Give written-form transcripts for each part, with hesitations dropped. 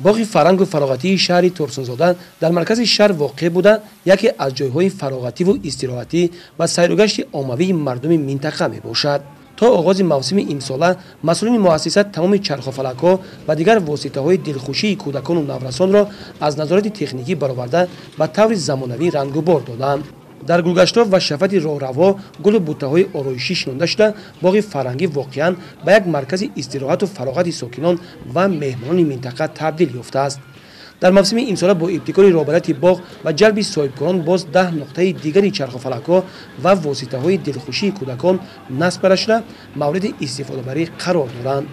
باغ فرهنگ و فراغتی شهر ترسونزاده در مرکز شهر واقع بوده یکی از جایهای فراغتی و استراحتی و سیر و گشت عمومی مردم منطقه می باشد. تا آغاز موسم امساله مسئولین مؤسسه تمام چرخ‌وفلک‌ها و دیگر واسطه‌های دلخوشی کودکان و نورسان را از نظارت تکنیکی برآورده به طور زمانوی رنگ و بار دادند. در گلگشت‌ها و شفت راهرو گل و بوته‌های آرایشی شنونده شده باغ فرهنگی واقعاً به یک مرکز استراحت و فراغت ساکنان و مهمانان منطقه تبدیل یافته است. در موسم امسال با ابتکار رهبری باغ و جلب صاحبکاران باز 10 نقطه دیگری چرخ‌وفلک‌ها و واسطه‌های دلخوشی کودکان نصب برده شده مورد استفاده بری قرار دارند.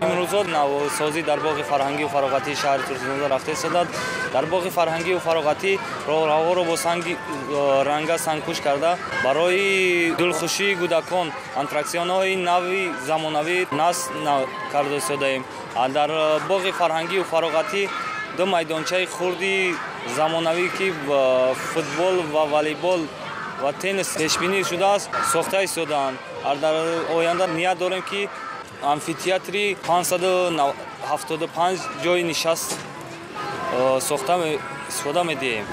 امروزات نوسازی در باغ فرهنگی و فراغتی شهر ترسونزاده رفته ایستاد. در باغ فرهنگی و فراغتی راهرو را با رنگ سنگپوش کرده برای دلخوشی کودکان اتراکسیون‌های نوی زمانوی نصب کرده ایستادیم. در باغ فرهنگی و فراغتی دو میدانچه خردی زمانوی که فوتبال و والیبال و تنیس پیش بینی شده است ساخته ایستادند. در آینده نیت داریم که امفی‌تئاتری 575 جای نشست ساخته استفاده می‌دهیم.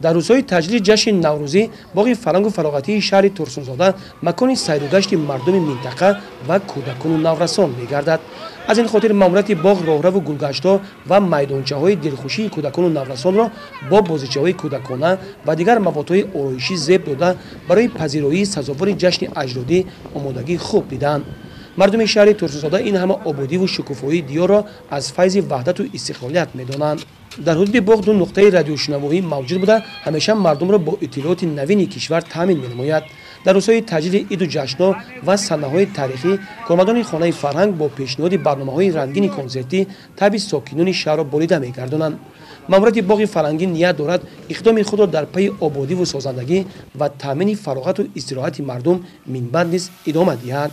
در روزهای تجلیل جشن نوروزی باغ فرهنگ و فراغتی شهر ترسونزاده مکان سیر و گشت مردم منطقه و کودکان و نورسان می‌گردد. از این خاطر ماموریت باغ راهرو و گلگشت‌ها و میدانچه‌های دلخوشی کودکان و نورسان را با بازیچه‌های کودکانه و دیگر موادهای آرایشی زیب داده برای پذیرایی سزاوار جشن اجدادی آمادگی خوب دیدند. مردم شهر ترسونزاده این همه آبادی و شکوفایی دیار را از فیض وحدت و استقلالیت می‌دانند. در حدود باغ دو نقطه رادیوشنوایی موجود بوده همیشه مردم را با اطلاعات نوین کشور تامین می‌نماید. در روزهای تجلیل عید و جشن‌ها و صحنه‌های تاریخی کارمندان خانه فرهنگ با پیشنهاد برنامه‌های رنگین کنسرتی تبع ساکنان شهر را بریده می‌گردانند. ماموریت باغ فرهنگی نیت دارد اقدام خود را در پی آبادی و سازندگی و تامین فراغت و استراحت مردم منبع نیز ادامه دهد.